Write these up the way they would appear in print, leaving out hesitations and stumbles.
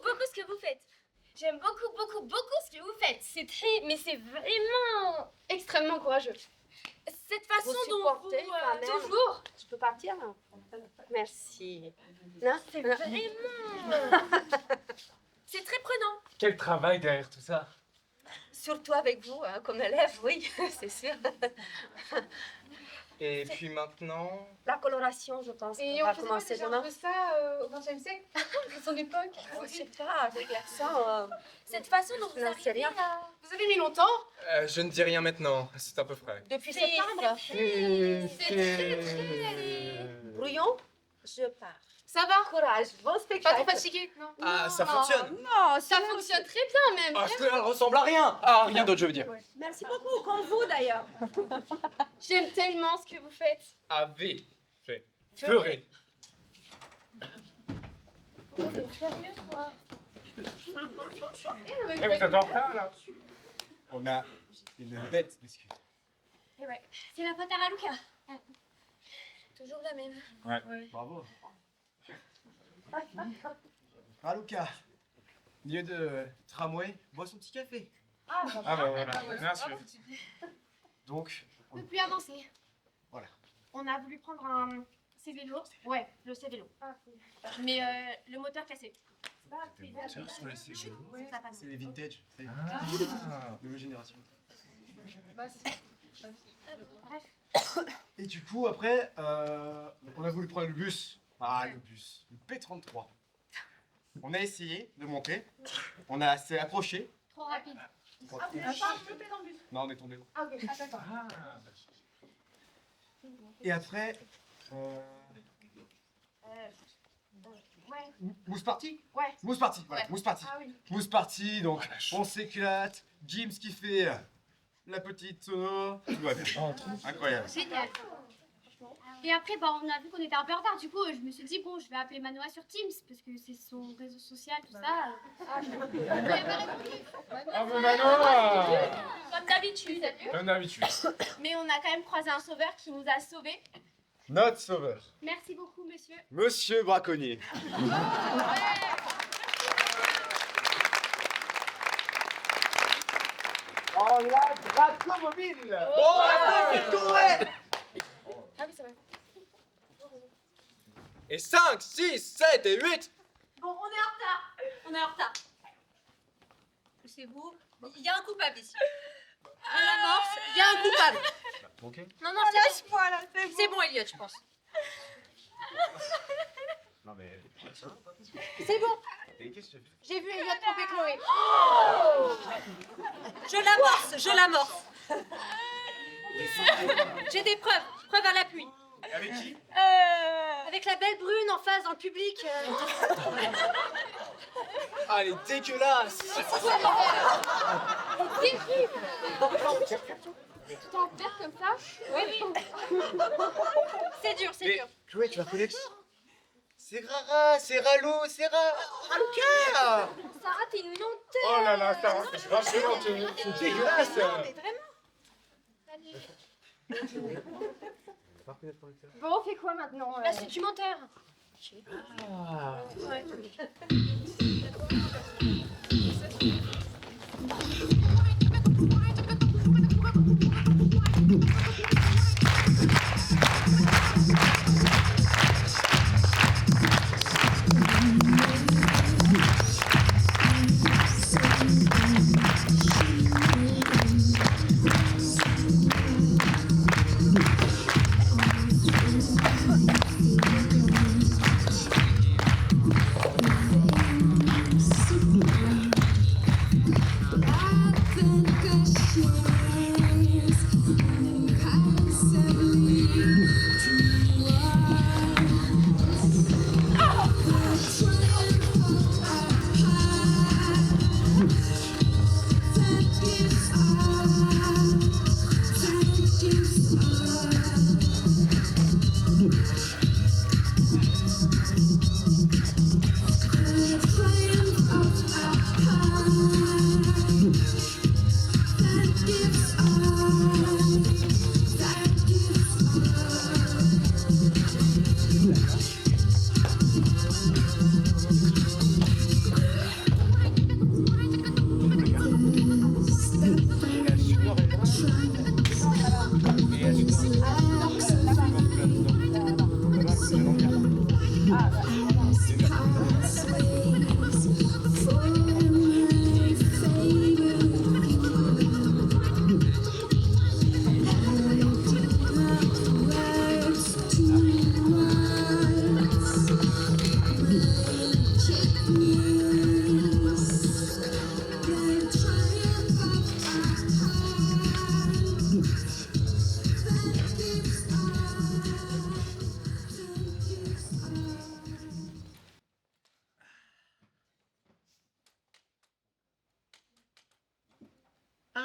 beaucoup ce que vous faites. J'aime beaucoup ce que vous faites. Mais c'est vraiment extrêmement courageux. Cette façon dont vous... toujours. Je peux partir là? Merci. Non, C'est vraiment... c'est très prenant. Quel travail derrière tout ça. Surtout avec vous, hein, comme élève, oui, c'est sûr. Et puis maintenant... La coloration, je pense. Et on on va faisait pas commencer ce genre demain. de ça au XXe siècle, à son époque. Je sais pas, avec l'accent. Cette façon dont vous Non, c'est arrivez rien. à... Vous avez mis longtemps? je ne dis rien maintenant, c'est un peu frais. Depuis C'est septembre. Brouillon, je pars. Ça va? Courage, bon Pas spectacle. trop fatigué? Non. Ah, ça fonctionne. Non, Ça fonctionne très bien même. Ah, ce que elle ressemble à rien. Ah, rien d'autre, je veux dire. Merci beaucoup, comme vous d'ailleurs. J'aime tellement ce que vous faites. Avait fait. Ferait. Sérieux, quoi. Eh, vous êtes en retard, là. On a une bête d'excuse. Et ouais. C'est la faute à Raluca. Toujours la même. Bravo. Raluca, milieu de tramway, bois son petit café. Ah, bah voilà. Merci. Donc, On ne peut plus avancer. Voilà. On a voulu prendre un C-vélo. Ouais, le C-vélo. Mais le moteur cassé. sur les CGO, Ça passe. c'est les vintage, c'est Ah. nouvelle génération. Bref. Et du coup, après, on a voulu prendre le bus. Ah, le bus, le P33. On a essayé de monter, s'est accroché. Trop rapide. Trop- Ah, vous n'avez pas flopé dans le bus? Non, on est tombé. Ah, ok. Ah, d'accord. Ah. Et après, Ouais. mousse party. Ouais. Mousse party, voilà, Ouais. mousse party. Ah oui. Mousse party, donc on s'éclate. Gims qui fait la petite sono. Tout va bien. Incroyable. Génial. Et après, bah, on a vu qu'on était un peu en retard. Du coup, je me suis dit, bon, je vais appeler Manoa sur Teams parce que c'est son réseau social, tout ça. Ah, je... Ah, mais Manon. Comme d'habitude. Comme d'habitude. Mais on a quand même croisé un sauveur qui nous a sauvés. Notre sauveur. Merci beaucoup, monsieur. Monsieur Braconnier. Oh, la Dracomobile. Ah oui, c'est vrai. Et 5, 6, 7 et 8. Bon, on est en retard. On est en retard. C'est vous. Il y a un coupable ici. On l'amorce, il y a un coupable. Ok. Non, non, lâche-moi là. C'est bon, Elliot, je pense. Non mais. C'est bon. Et qu'est-ce que tu fais? J'ai vu Elliot tromper Chloé. Je l'amorce. J'ai des preuves à l'appui. Avec qui? Avec la belle brune en face dans le public. Ah, elle est dégueulasse. Tu t'en perds comme ça? C'est dur, c'est Mais dur. Chloé, tu la connais? C'est Rara, c'est Ralo, c'est Raluca. Sarah, t'es une menteuse. Oh là là, ça, franchement, c'est dégueulasse. Mais vraiment. Bon, on fait quoi maintenant? Là, c'est du menteur.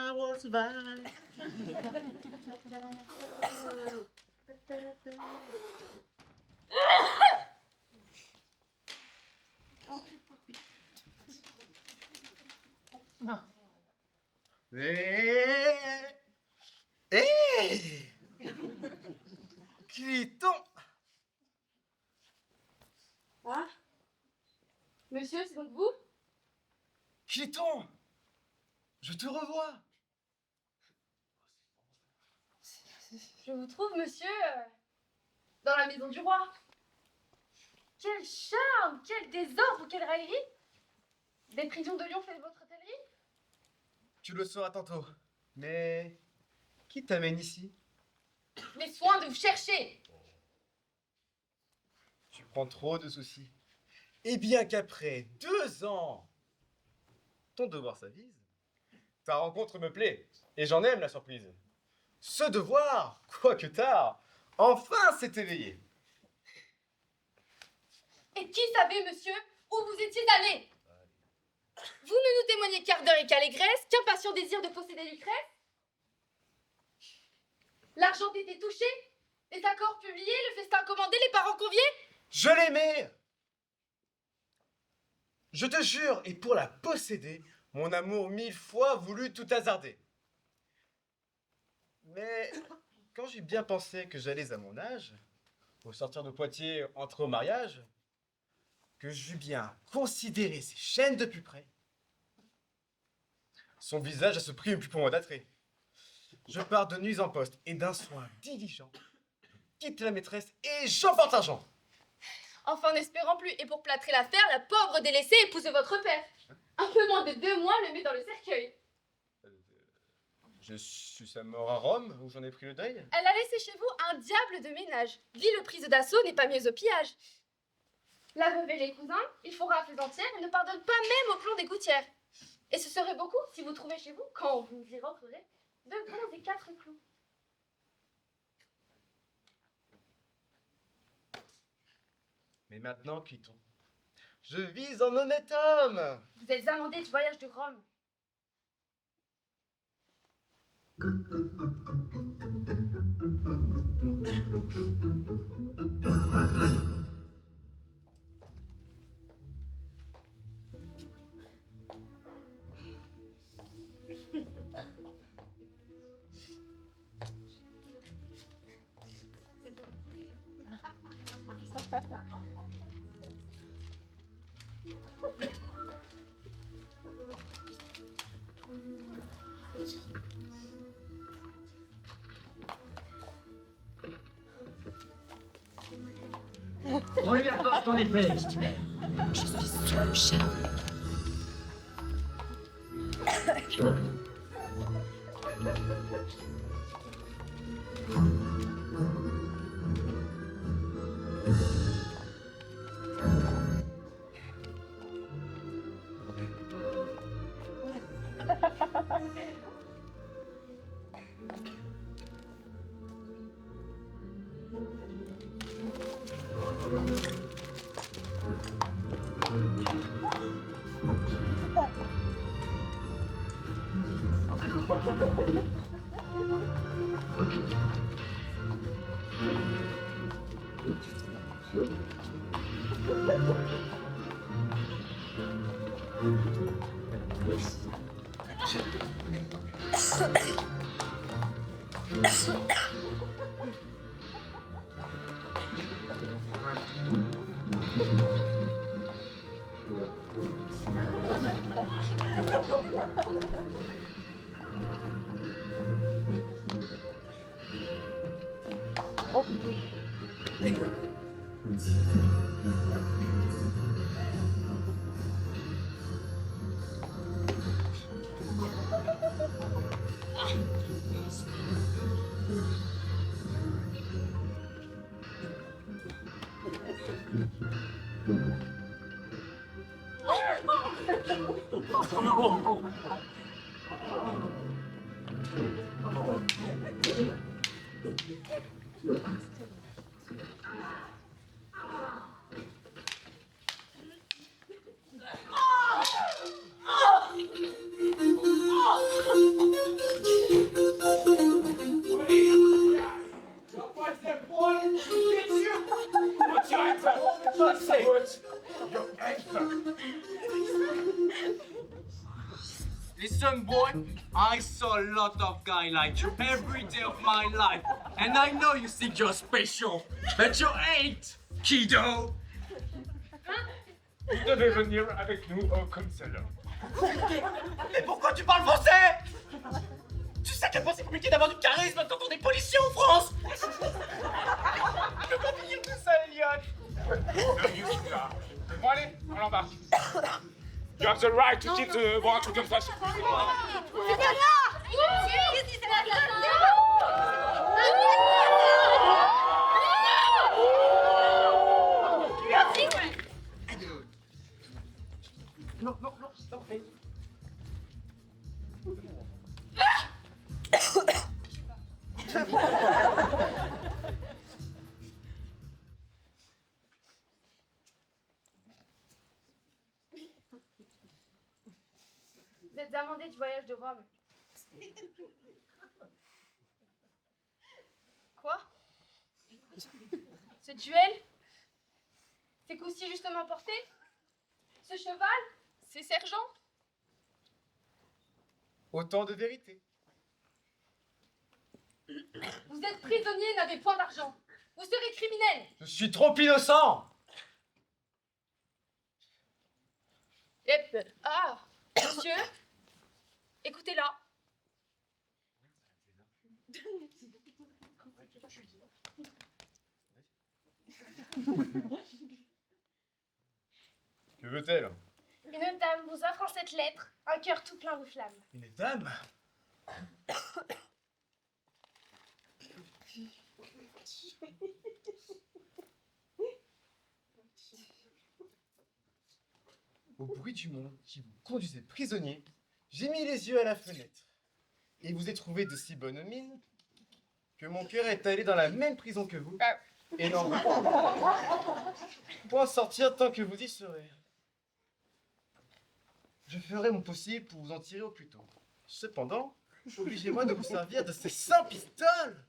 flowers valley. Hé Cliton. Ah Monsieur, c'est donc vous? Cliton, je te revois. Je vous trouve, monsieur, dans la maison du roi. Quel charme, quel désordre, quelle raillerie! Des prisons de Lyon fait votre hôtellerie? Tu le sauras tantôt. Mais qui t'amène ici? Les soins de vous chercher! Tu prends trop de soucis. Et bien qu'après 2 ans, ton devoir s'avise, ta rencontre me plaît, et j'en aime la surprise. Ce devoir, quoique tard, enfin s'est éveillé. Et qui savait, monsieur, où vous étiez allé? Vous ne nous témoignez qu'ardeur et qu'allégresse, qu'impatient désir de posséder Lucrèce? L'argent était touché, les accords publiés, le festin commandé, les parents conviés? Je l'aimais. Je te jure, et pour la posséder, mon amour 1000 fois voulut tout hasarder. Mais quand j'ai bien pensé que j'allais à mon âge, au sortir de Poitiers, entrer au mariage, que j'eus bien considéré ses chaînes de plus près, son visage à ce prix plus pour moi d'attrait. Je pars de nuit en poste et d'un soin diligent, quitte la maîtresse et j'emporte l'argent. Enfin, n'espérant plus, et pour plâtrer l'affaire, la pauvre délaissée épouse votre père. Un peu moins de 2 mois le met dans le cercueil. Je suis sa mort à Rome, où j'en ai pris le deuil. Elle a laissé chez vous un diable de ménage. Ville prise d'assaut n'est pas mieux au pillage. La veuve et les cousins, il faut rafles entières et ne pardonnent pas même au plomb des gouttières. Et ce serait beaucoup si vous trouvez chez vous, quand vous y rentrerez, 2 bons et 4 clous. Mais maintenant, quittons. Je vis en honnête homme. Vous êtes amendé du voyage de Rome. On lui apporte ton épée. Je suis sous le charme. Listen, boy, I saw a lot of guys like you every day of my life. And I know you think you're special, but you ain't, kiddo. Vous devez venir avec nous au commissariat. Mais pourquoi tu parles français? Tu sais à quel point c'est compliqué d'avoir du charisme quand on est policier en France. Je peux pas finir tout ça, Elliot. Bon, allez, on l'embarque. You have the right to keep the bon, un truc comme ça. Non, non, non, non. Vous êtes amendé du voyage de Rome. Quoi? Ce duel? Ces coups-ci justement portés? Ce cheval? Ces sergents? Autant de vérité. Vous êtes prisonnier et n'avez point d'argent. Vous serez criminel. Je suis trop innocent. Ah, monsieur, écoutez là. Que veut-elle? Une dame vous offre en cette lettre un cœur tout plein de flammes. Une dame? Au bruit du monde qui vous conduisait prisonnier, j'ai mis les yeux à la fenêtre et vous ai trouvé de si bonne mine que mon cœur est allé dans la même prison que vous et n'en veut point sortir tant que vous y serez. Je ferai mon possible pour vous en tirer au plus tôt. Cependant, obligez-moi de vous servir de ces 100 pistoles.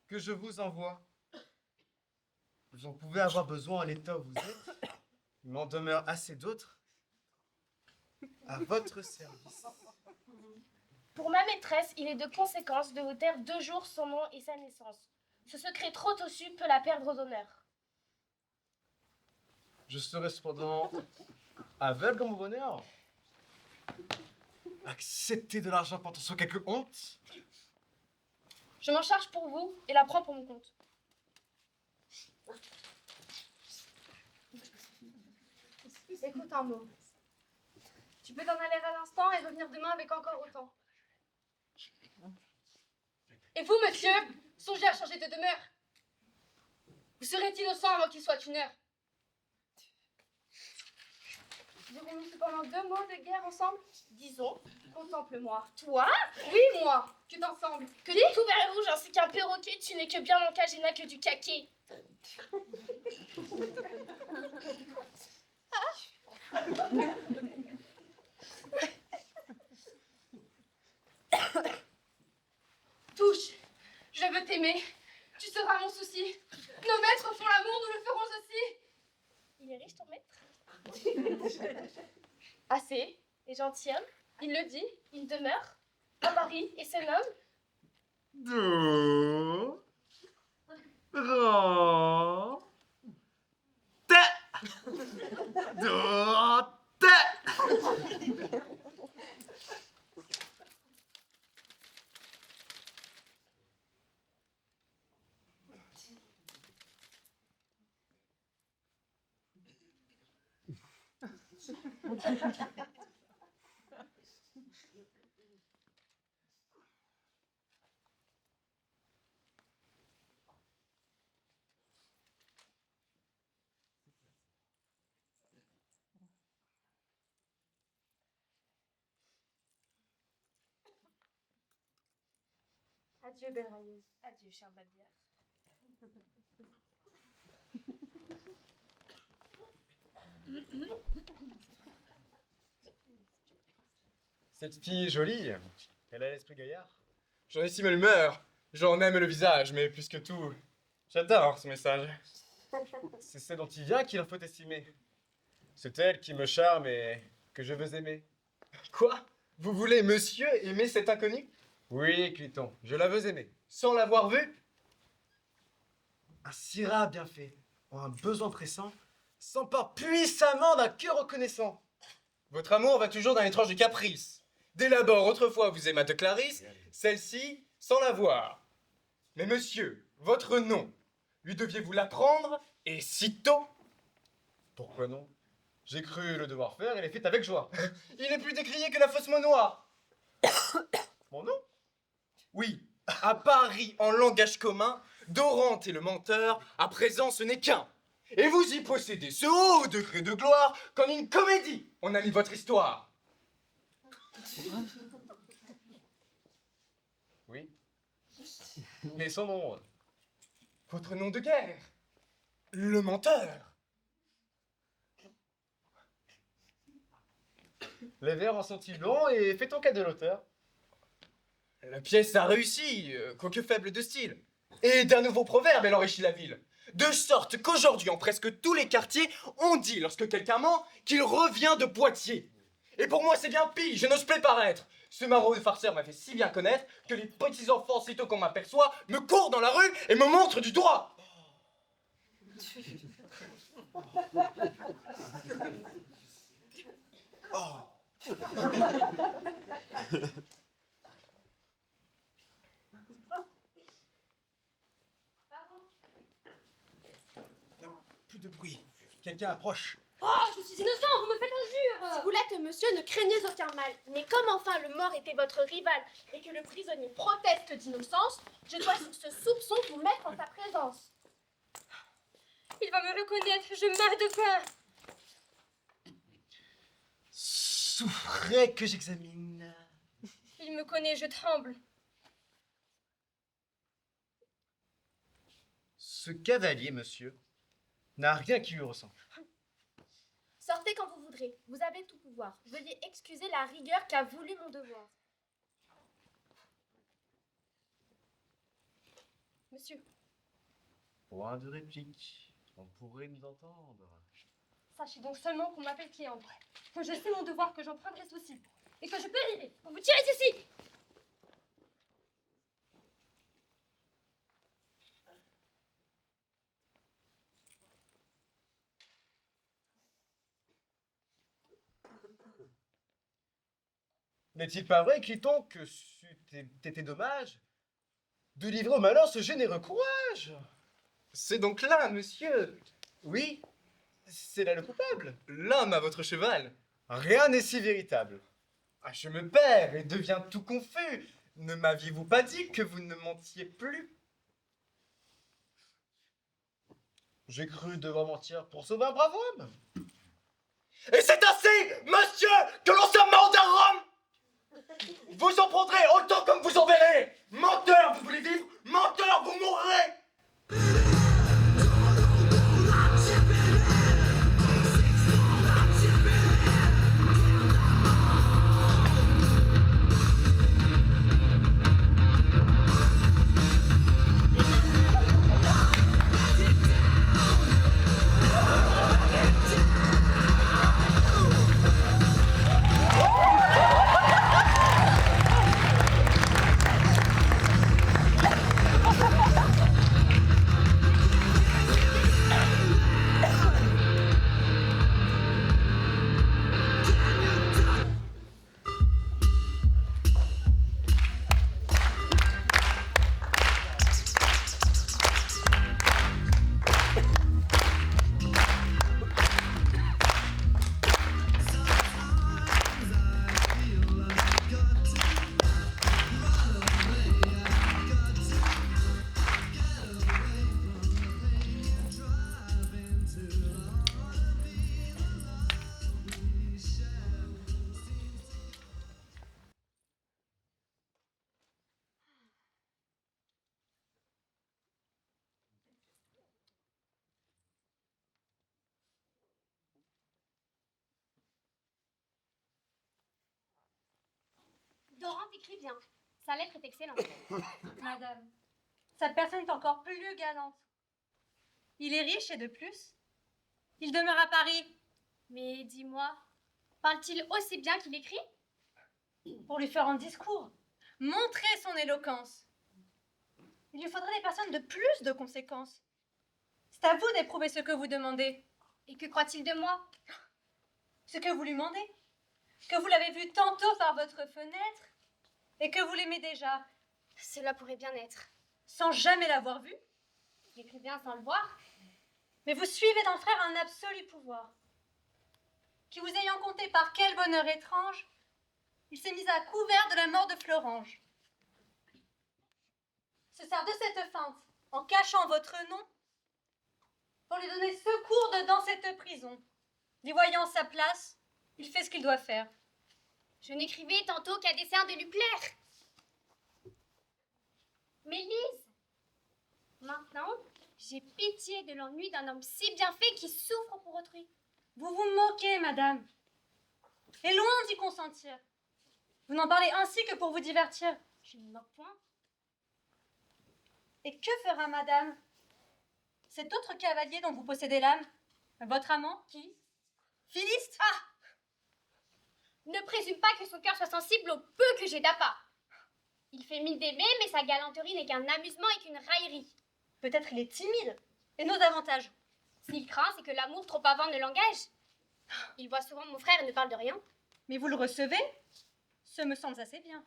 Que je vous envoie. Vous en pouvez avoir besoin à l'état où vous êtes. Il m'en demeure assez d'autres à votre service. Pour ma maîtresse, il est de conséquence de vous taire 2 jours son nom et sa naissance. Ce secret trop tossu peut la perdre d'honneur. Je serai cependant aveugle dans mon bonheur. Accepter de l'argent pour sans quelque honte. Je m'en charge pour vous et la prends pour mon compte. Écoute un mot. Tu peux t'en aller à l'instant et revenir demain avec encore autant. Et vous, monsieur, songez à changer de demeure. Vous serez innocent avant qu'il soit 1 heure. Dirons-nous cependant 2 mots de guerre ensemble? Disons, contemple-moi. Toi? Oui, moi. Que t'ensemble. Que des couverts rouges ainsi qu'un perroquet, tu n'es que bien mon cage et n'a que du caquet. Touche, je veux t'aimer. Tu seras mon souci. Nos maîtres font l'amour, nous le ferons aussi. Il est riche ton maître? Assez. Et gentilhomme, Il le dit. il demeure à Paris et se nomme. Deux. Grand. Adieu, belle railleuse. Adieu, chère Bavière. Cette fille est jolie. Elle a l'esprit gaillard. J'en estime l'humeur. J'en aime le visage, mais plus que tout, j'adore ce message. C'est celle dont il vient qu'il en faut estimer. C'est elle qui me charme et que je veux aimer. Quoi? Vous voulez, monsieur, aimer cet inconnu? Oui, Cliton, je la veux aimer. Sans l'avoir vue? Un Syrah bien fait, en un besoin pressant, s'empare puissamment d'un cœur reconnaissant. Votre amour va toujours dans les tranches de caprice. Dès l'abord, autrefois, vous aimâtes Clarisse, celle-ci, sans la voir. Mais monsieur, votre nom, lui deviez-vous l'apprendre, et sitôt? Pourquoi non? J'ai cru le devoir faire et l'ai fait avec joie. Il est plus décrié que la fausse mot noire. Mon nom? Oui, à Paris, en langage commun, Dorante et le menteur, à présent ce n'est qu'un. Et vous y possédez ce haut degré de gloire qu'en une comédie, on a mis votre histoire. Oui. Mais son nom. Votre nom de guerre. Le menteur. Les vers en sont-ils blancs et fait-on cas de l'auteur? La pièce a réussi, quoique faible de style. Et d'un nouveau proverbe, elle enrichit la ville. De sorte qu'aujourd'hui, en presque tous les quartiers, on dit, lorsque quelqu'un ment, qu'il revient de Poitiers. Et pour moi, c'est bien pire, je n'ose plus paraître. Ce maraude farceur m'a fait si bien connaître que les petits enfants, sitôt qu'on m'aperçoit, me courent dans la rue et me montrent du doigt. Oh. Plus de bruit. Quelqu'un approche. Oh, je suis innocent, vous me faites injure. Si vous l'êtes, monsieur, ne craignez aucun mal. Mais comme enfin le mort était votre rival et que le prisonnier proteste d'innocence, je dois sur ce soupçon vous mettre en sa présence. Il va me reconnaître, je meurs de peur. Souffrez que j'examine. Il me connaît, je tremble. Ce cavalier, monsieur, n'a rien qui lui ressemble. Sortez quand vous voudrez, vous avez tout pouvoir. Veuillez excuser la rigueur qu'a voulu mon devoir. Monsieur, Point de réplique. On pourrait nous entendre. Sachez donc seulement qu'on m'appelle Cléandre, que je sais mon devoir, que j'en prendrai souci, et que je périrai pour vous tirer d'ici. N'est-il pas vrai, Cliton, que c'eût été dommage de livrer au malheur ce généreux courage? C'est donc là, monsieur. Oui, c'est là le coupable. L'homme à votre cheval. Rien n'est si véritable. Ah, je me perds et deviens tout confus. Ne m'aviez-vous pas dit que vous ne mentiez plus? J'ai cru devoir mentir pour sauver un brave homme. Et c'est ainsi, monsieur, que l'on s'amende à Rome! Vous en prendrez autant comme vous en verrez! Menteur, vous voulez vivre? Menteur, vous mourrez! Dorante écrit bien. Sa lettre est excellente. Madame, sa personne est encore plus galante. Il est riche et de plus, il demeure à Paris. Mais dis-moi, parle-t-il aussi bien qu'il écrit? Pour lui faire un discours, montrer son éloquence. Il lui faudrait des personnes de plus de conséquences. C'est à vous d'éprouver ce que vous demandez. Et que croit-il de moi? Ce que vous lui demandez. Que vous l'avez vu tantôt par votre fenêtre et que vous l'aimez déjà, Cela pourrait bien être. sans jamais l'avoir vu. Il écrit bien sans le voir. Mais vous suivez d'un frère un absolu pouvoir. Qui vous ayant compté par quel bonheur étrange, il s'est mis à couvert de la mort de Florange. Se sert de cette feinte, en cachant votre nom, pour lui donner secours dans cette prison. Lui voyant sa place, il fait ce qu'il doit faire. Je n'écrivais tantôt qu'à dessein de lui plaire. Mais lise. Maintenant, j'ai pitié de l'ennui d'un homme si bien fait qui souffre pour autrui. Vous vous moquez, madame. Et loin d'y consentir. Vous n'en parlez ainsi que pour vous divertir. Je ne me moque point. Et que fera madame? Cet autre cavalier dont vous possédez l'âme? Votre amant? Qui? Philiste? Ah! Ne présume pas que son cœur soit sensible au peu que j'ai d'appât. Il fait mine d'aimer, mais sa galanterie n'est qu'un amusement et qu'une raillerie. Peut-être il est timide. Et nos avantages? S'il craint, c'est que l'amour trop avant ne l'engage. Il voit souvent mon frère et ne parle de rien. Mais vous le recevez? Ce me semble assez bien.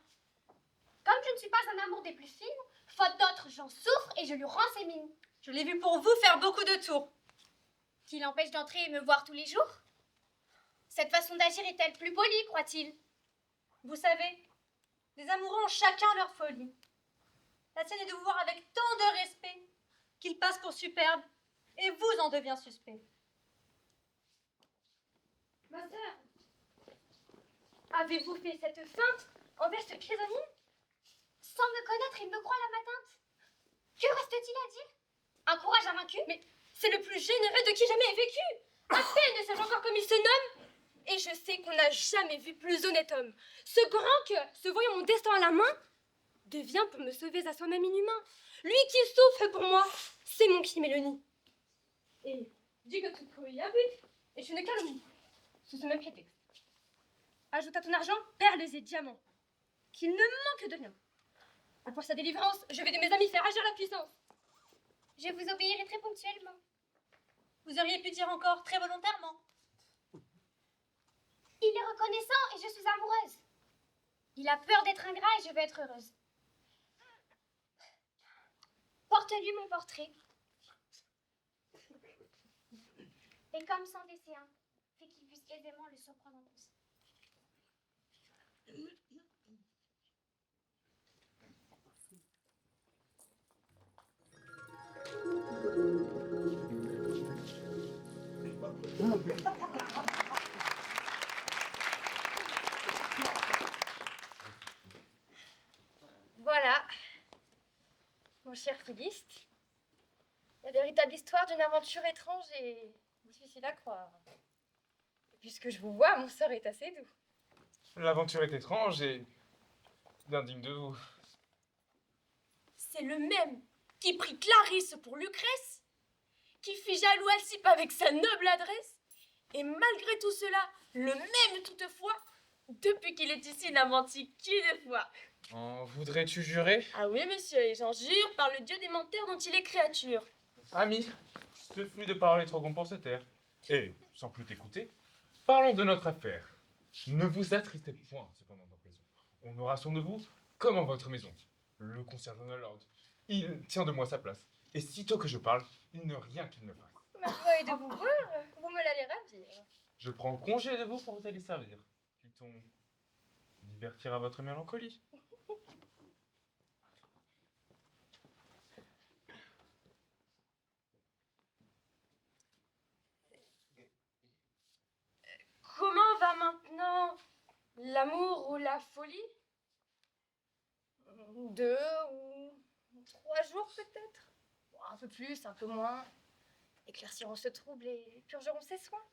Comme je ne suis pas un amour des plus fines, faute d'autres, j'en souffre et je lui rends ses mines. Je l'ai vu pour vous faire beaucoup de tours. Qui l'empêche d'entrer et me voir tous les jours? Cette façon d'agir est-elle plus polie, croit-il? Vous savez, les amoureux ont chacun leur folie. La sienne est de vous voir avec tant de respect qu'il passe pour superbe et vous en devient suspect. Ma sœur, avez-vous fait cette feinte envers ce prisonnier? Sans me connaître, il me croit la matinte. Que reste-t-il à dire? Un courage invaincu? Mais c'est le plus généreux de qui jamais ait vécu. À peine ne sais-je encore comme il se nomme. Et je sais qu'on n'a jamais vu plus honnête homme. Ce grand que, se voyant mon destin à la main, devient pour me sauver à soi-même inhumain. Lui qui souffre pour moi, c'est mon crime et le nid. Et dis que tout cru y a but, et je ne calomnie, sous ce même prétexte. Ajoute à ton argent perles et diamants, qu'il ne manque de rien. Pour sa délivrance, je vais de mes amis faire agir la puissance. Je vous obéirai très ponctuellement. Vous auriez pu dire encore très volontairement. Il est reconnaissant et je suis amoureuse. Il a peur d'être ingrat et je veux être heureuse. Porte-lui mon portrait. Et comme sans dessein, fait qu'il puisse aisément le surprendre en pensée. Voilà, mon cher Philiste, la véritable histoire d'une aventure étrange et difficile à croire. Puisque je vous vois, mon sort est assez doux. L'aventure est étrange et indigne de vous. C'est le même qui prit Clarisse pour Lucrèce, qui fit jaloux Alcippe avec sa noble adresse, et malgré tout cela, le même toutefois, depuis qu'il est ici n'a menti qui de fois. En voudrais-tu jurer? Ah oui, monsieur, et j'en jure par le dieu des menteurs dont il est créature. Ami, ce fut de parler trop bon pour se taire. Et, sans plus t'écouter, parlons de notre affaire. Ne vous attristez point, cependant, en prison. On aura soin de vous, comme en votre maison. Le concernant le lord, il tient de moi sa place. Et sitôt que je parle, il n'y a rien qu'il ne fasse. Ma joie est de vous voir, vous me l'allez ravir. Je prends congé de vous pour vous aller servir. Puis-on divertir à votre mélancolie? Comment va maintenant l'amour ou la folie? 2 ou 3 jours peut-être? Bon, un peu plus, un peu moins. Éclaircirons ce trouble et purgerons ses soins.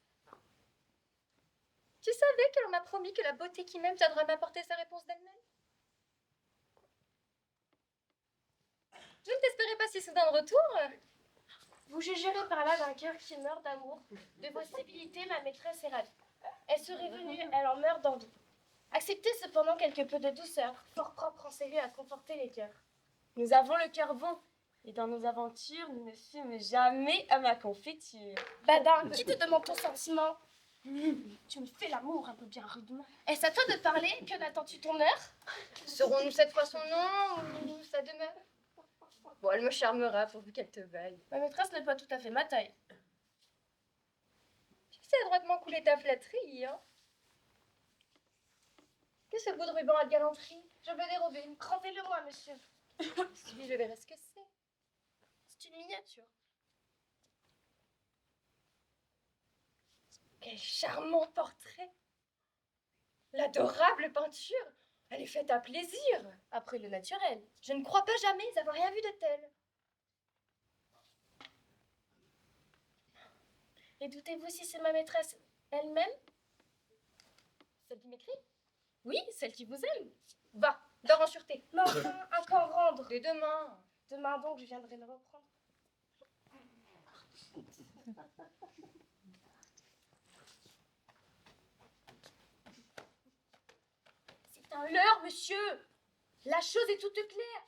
Tu savais que l'on m'a promis que la beauté qui m'aime viendra m'apporter sa réponse d'elle-même? Je ne t'espérais pas si soudain de retour. Vous jugerez par là d'un cœur qui meurt d'amour. De vos civilités, ma maîtresse est ravie. Elle serait venue, elle en meurt d'envie. Acceptez cependant quelque peu de douceur, fort propre en cellule à conforter les cœurs. Nous avons le cœur bon, et dans nos aventures, nous ne fûmes jamais à ma confiture. Badin, qui te demande ton sentiment? Tu me fais l'amour un peu bien rudement. Est-ce à toi de parler? Que n'attends-tu ton heure? Serons-nous cette fois son nom ou sa demeure? Bon, elle me charmera pourvu qu'elle te vaille. Ma maîtresse n'est pas tout à fait ma taille. Tu sais adroitement couler ta flatterie, hein? Qu'est-ce que ce bout de ruban à de galanterie? Je veux dérober. Rendez-le-moi, monsieur. Si je verrai ce que c'est. C'est une miniature. Quel charmant portrait! L'adorable peinture! Elle est faite à plaisir! Après le naturel. Je ne crois pas jamais avoir rien vu de tel. Et doutez-vous si c'est ma maîtresse elle-même? Celle qui m'écrit? Oui, celle qui vous aime. Va, Dors en sûreté. mais enfin, à quand rendre? Dès demain. Demain donc, je viendrai le reprendre. C'est un leurre, monsieur. La chose est toute claire.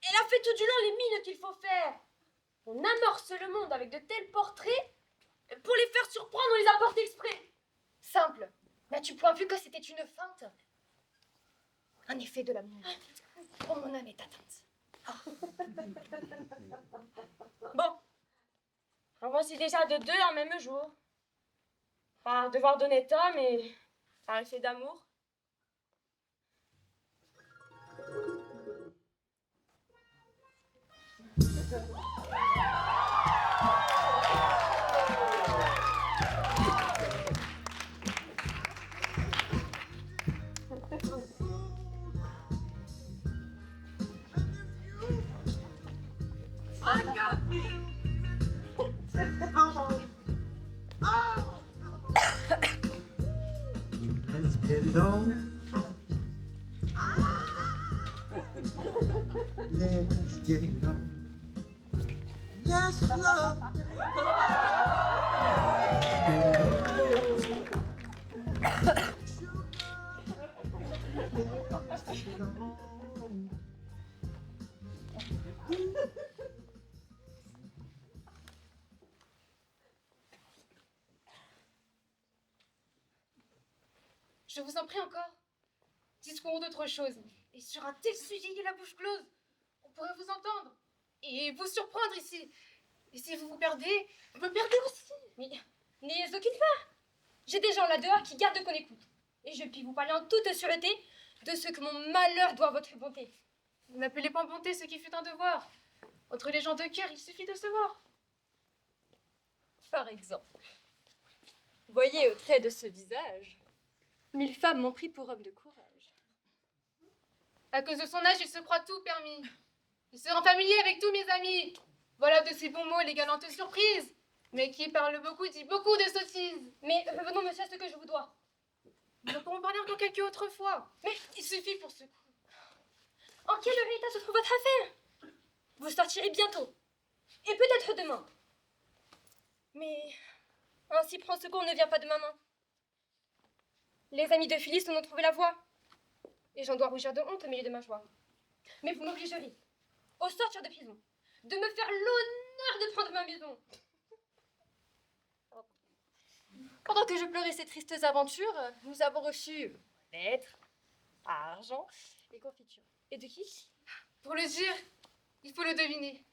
Elle a fait tout du long les mines qu'il faut faire. On amorce le monde avec de tels portraits. Pour les faire surprendre, on les apporte exprès. Simple. N'as-tu point vu que c'était une feinte? Un effet de l'amour. Oh, mon âme est atteinte. Bon, en voici déjà de deux en même jour. Par devoir d'honnête homme et par effet d'amour. Let's get it on. Let's get it on. Yes, love. Je vous en prie encore. Discourons d'autre chose. Et sur un tel sujet et la bouche close, on pourrait vous entendre. Et vous surprendre ici. Et si vous vous perdez, vous me perdez aussi. Mais n'ayez aucune peur. J'ai des gens là dehors qui gardent qu'on écoute. Et je puis vous parler en toute sûreté de ce que mon malheur doit à votre bonté. Vous n'appelez pas bonté ce qui fut un devoir. Entre les gens de cœur, il suffit de se voir. Par exemple, voyez au trait de ce visage, 1000 femmes m'ont pris pour homme de courage. À cause de son âge, il se croit tout permis. Il se rend familier avec tous mes amis. Voilà de ces bons mots les galantes surprises. Mais qui parle beaucoup dit beaucoup de sottises. Mais revenons, monsieur, à ce que je vous dois. Nous pourrons parler encore quelques autres fois. Mais il suffit pour ce coup. En quel état se trouve votre affaire? Vous sortirez bientôt. Et peut-être demain. Mais ainsi prend secours ne vient pas de ma main. Les amis de Phyllis en ont trouvé la voie. Et j'en dois rougir de honte au milieu de ma joie. Mais vous m'obligerez, au sortir de prison, de me faire l'honneur de prendre ma maison. Pendant que je pleurais ces tristes aventures, nous avons reçu lettres, argent et confitures. Et de qui? Pour le dire, il faut le deviner.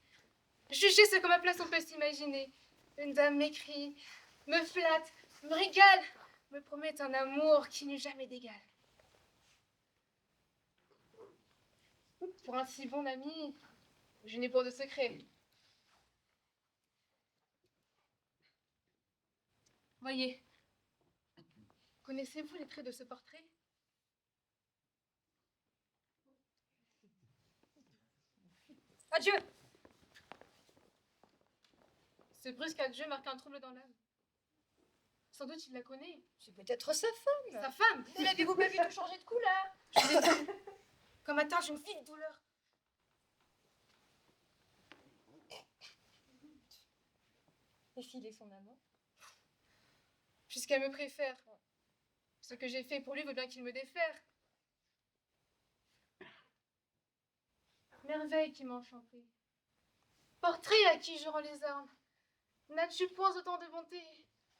Jugez ce qu'à ma place on peut s'imaginer. Une dame m'écrit, me flatte, me régale, me promet un amour qui n'eut jamais d'égal. Pour un si bon ami, je n'ai pas de secret. Voyez, connaissez-vous les traits de ce portrait? Adieu. Ce brusque adieu marque un trouble dans l'âme. Sans doute il la connaît. C'est peut-être sa femme. Sa femme. Ne l'avez-vous pas vu tout changer de couleur? Comme atteint d'une vive douleur. Et s'il est son amant? Puisqu'elle me préfère. Ce que j'ai fait pour lui vaut bien qu'il me défère. Merveille qui m'a enchantée. Portrait à qui je rends les armes. N'as-tu point autant de bonté,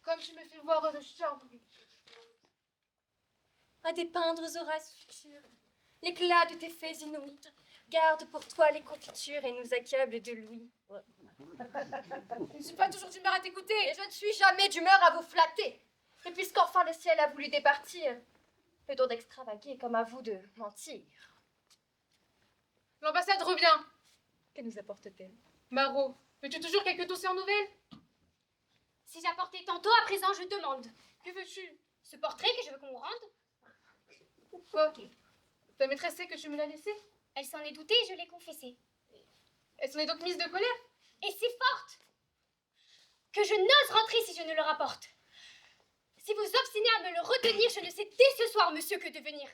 comme tu me fais voir de charme? À dépeindre Horace futur, l'éclat de tes faits inouïs, garde pour toi les confitures et nous accable de louis. Je ne suis pas toujours d'humeur à t'écouter, et je ne suis jamais d'humeur à vous flatter. Et puisqu'enfin le ciel a voulu départir, le don d'extravaguer comme à vous de mentir. L'ambassade revient. Que nous apporte-t-elle? Marot, veux-tu toujours quelques douceurs nouvelles? Si j'apportais tantôt, à présent je demande. Que veux-tu? Ce portrait que je veux qu'on me rende, Quoi? Ta maîtresse sait que tu me l'as laissé? elle s'en est doutée et je l'ai confessé. Elle s'en est donc mise de colère? Et si forte que je n'ose rentrer si je ne le rapporte. Si vous obstinez à me le retenir, je ne sais dès ce soir, monsieur, que devenir.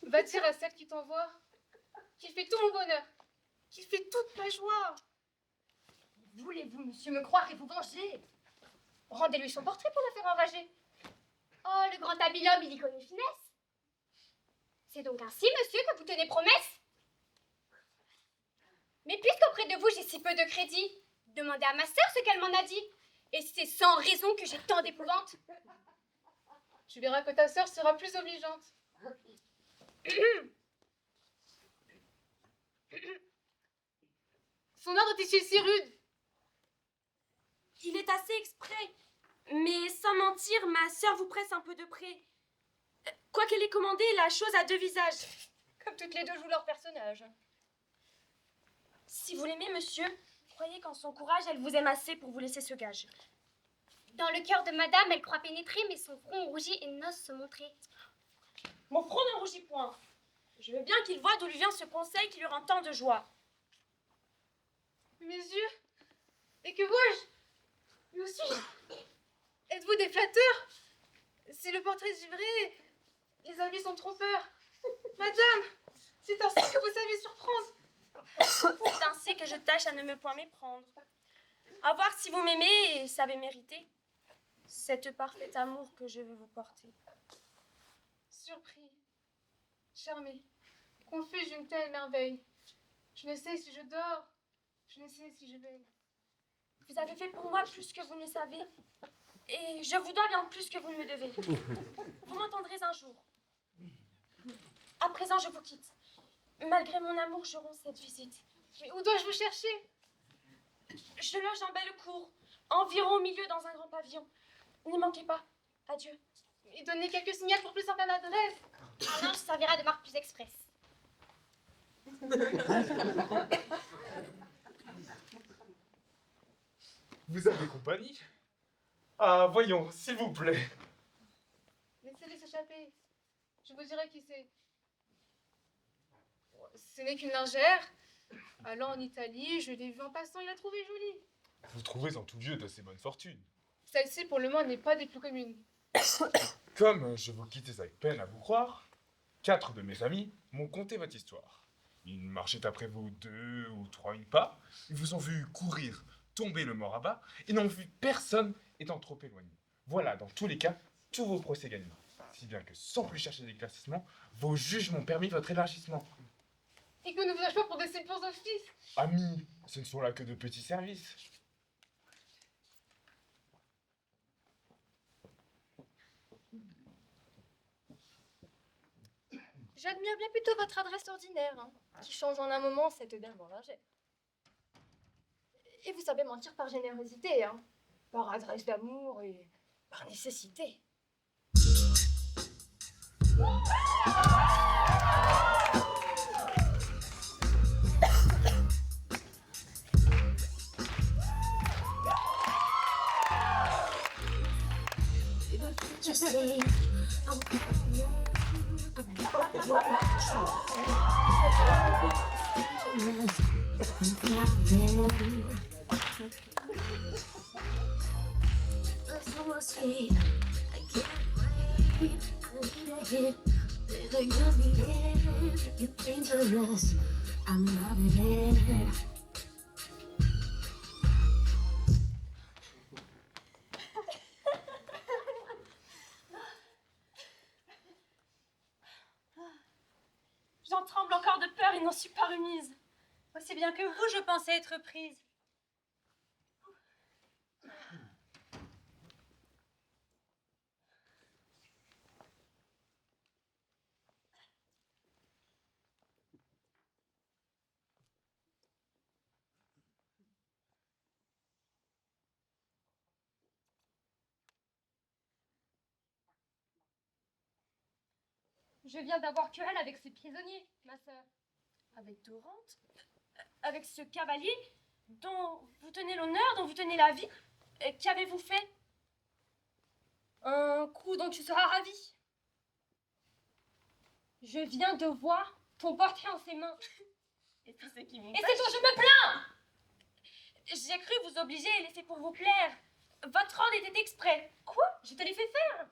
Va dire à celle qui t'envoie qu'il fait tout mon bonheur, qu'il fait toute ma joie. Voulez-vous, monsieur, me croire et vous venger? Rendez-lui son portrait pour la faire enrager. Oh, le grand habile homme, il y connaît finesse. C'est donc ainsi, monsieur, que vous tenez promesse? Mais puisqu'auprès de vous j'ai si peu de crédit, demandez à ma sœur ce qu'elle m'en a dit. Et c'est sans raison que j'ai tant d'épouvante. Tu verras que ta sœur sera plus obligeante. Son ordre est-il si rude? Il est assez exprès. Mais sans mentir, ma sœur vous presse un peu de près. Quoi qu'elle ait commandé, la chose a deux visages. Comme toutes les deux jouent leur personnage. Si vous l'aimez, monsieur, croyez qu'en son courage, elle vous aime assez pour vous laisser ce gage. Dans le cœur de madame, elle croit pénétrer, mais son front rougit et n'ose se montrer. Mon front ne rougit point. Je veux bien qu'il voie d'où lui vient ce conseil qui lui rend tant de joie. Mes yeux? Et que vois-je? Mais aussi, êtes-vous des flatteurs? Si le portrait est vrai, les avis sont trompeurs. Madame, c'est ainsi que vous savez surprendre. C'est ainsi que je tâche à ne me point méprendre. À voir si vous m'aimez et savez mériter cette parfait amour que je veux vous porter. Surpris, charmé, confus d'une telle merveille. Je ne sais si je dors, je ne sais si je veille. Vous avez fait pour moi plus que vous ne savez, et je vous dois bien plus que vous ne me devez. Vous m'entendrez un jour. À présent, je vous quitte. Malgré mon amour, je romps cette visite. Mais où dois-je vous chercher? Je loge en Bellecour, environ au milieu dans un grand pavillon. N'y manquez pas. Adieu. Et donnez quelques signaux pour plus certaine adresse. Un linge servira de marque plus express. Vous avez compagnie? Ah, voyons, s'il vous plaît. Laissez-les s'échapper. Je vous dirai qui c'est. Ce n'est qu'une lingère. Allant en Italie, je l'ai vue en passant, il l'a trouvée jolie. Vous trouvez en tout lieu d'assez bonne fortune. Celle-ci, pour le moins, n'est pas des plus communes. Comme je vous quittais avec peine à vous croire, 4 de mes amis m'ont conté votre histoire. Ils marchaient après vous 2 ou 3 000 pas, ils vous ont vu courir, tomber le mort à bas, et n'ont vu personne étant trop éloigné. Voilà, dans tous les cas, tous vos procès gagnés. Si bien que, sans plus chercher d'éclaircissement, vos juges m'ont permis votre élargissement. Et que ne vous pas pour de si bons offices. Amis, ce ne sont là que de petits services. J'admire bien plutôt votre adresse ordinaire, hein, qui change en un moment cette dame en lingère. Et vous savez mentir par générosité, hein, par adresse d'amour et par nécessité. I'm loving it. J'en tremble encore de peur et n'en suis pas remise. Aussi bien que vous, je pensais être prise. Je viens d'avoir querelle avec ce prisonnier, ma sœur. Avec Dorante? Avec ce cavalier dont vous tenez l'honneur, dont vous tenez la vie? Qu'avez-vous fait? Un coup dont tu seras ravie. Je viens de voir ton portrait en ses mains. Et c'est ce qui Et m'empêche. c'est dont je me plains! J'ai cru vous obliger et laisser pour vous plaire. Votre ordre était exprès. Quoi? Je te l'ai fait faire.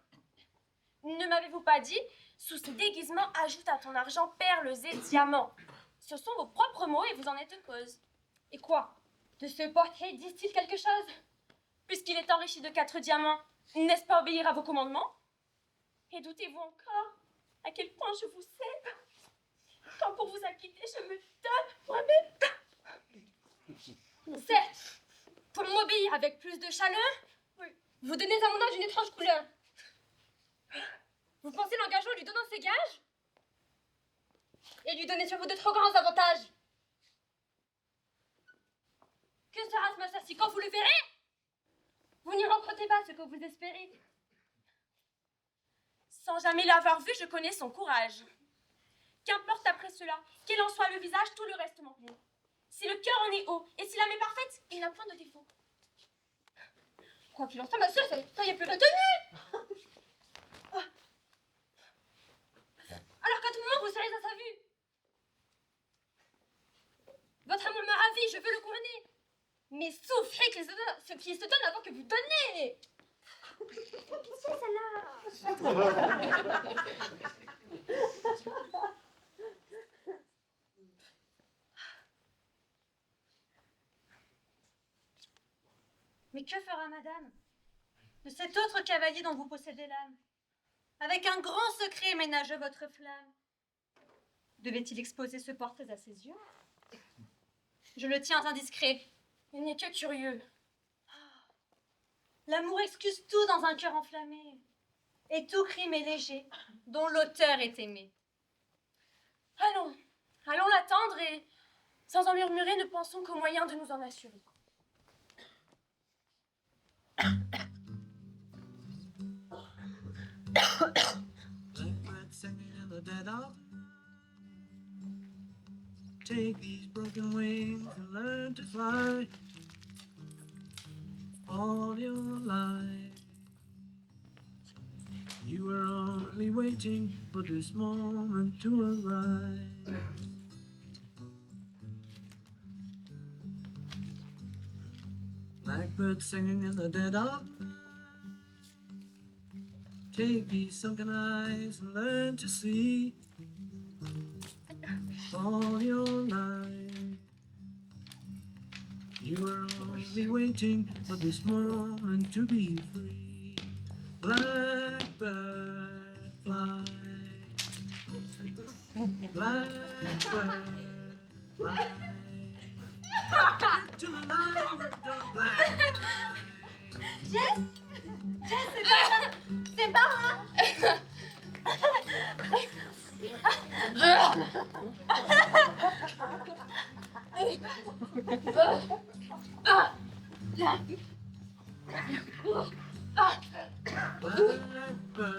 Ne m'avez-vous pas dit, sous ce déguisement, ajoute à ton argent perles et diamants. Ce sont vos propres mots et vous en êtes cause. Et quoi? De ce portrait disent-ils quelque chose? Puisqu'il est enrichi de 4 diamants, n'est-ce pas obéir à vos commandements? Et doutez-vous encore à quel point je vous sers? Quand pour vous acquitter, je me donne moi-même. Certes, pour m'obéir avec plus de chaleur, vous donnez à mon âge une étrange couleur. Vous pensez l'engageant lui donnant ses gages? Et lui donner sur vous de trop grands avantages. Que sera ce massacre si quand vous le verrez, vous n'y rencontrez pas ce que vous espérez? Sans jamais l'avoir vu, je connais son courage. Qu'importe après cela, quel en soit le visage, tout le reste m'en plaît. Si le cœur en est haut et si l'âme est parfaite, il n'a point de défaut. Quoi qu'il en soit, ma soeur, ça y est plus retenu. Alors qu'à tout moment, vous serez à sa vue. Votre amour me ravit, je veux le couronner. Mais souffrez ce qui se donne avant que vous donnez. C'est celle-là. Mais que fera madame de cet autre cavalier dont vous possédez l'âme? Avec un grand secret ménage votre flamme. Devait-il exposer ce portrait à ses yeux? Je le tiens indiscret. Il n'est que curieux. L'amour excuse tout dans un cœur enflammé. Et tout crime est léger, dont l'auteur est aimé. Allons, allons l'attendre et, sans en murmurer, ne pensons qu'au moyen de nous en assurer. Blackbird singing in the dead of night. Take these broken wings and learn to fly. All your life, you were only waiting for this moment to arrive. Blackbird singing in the dead of night. Take these sunken eyes and learn to see. All your life, you were only waiting for this moment to be free. Blackbird fly, blackbird fly, to the light of the black. C'est pas moi. Blackbird fly,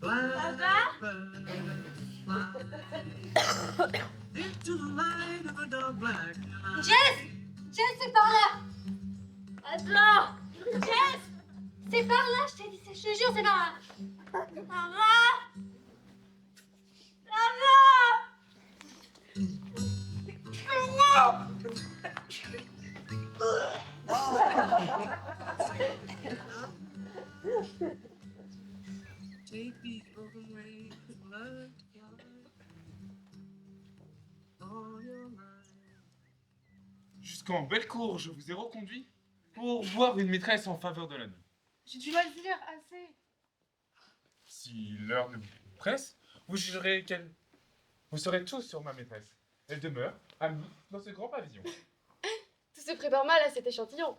blackbird fly, into the light of a dark black night. Jess, c'est par là. Attends, Jess, c'est par là, je t'ai dit, je te jure, c'est par là. Par là. Par là. Take these broken wings and learn to fly. All your life. Jusqu'en Bellecour, je vous ai reconduit pour voir une maîtresse en faveur de la nuit. J'ai du loisir, assez. Si l'heure ne vous presse, vous jugerez qu'elle... Vous saurez tout sur ma maîtresse. Elle demeure, amie, dans ce grand pavillon. Tout se prépare mal à cet échantillon.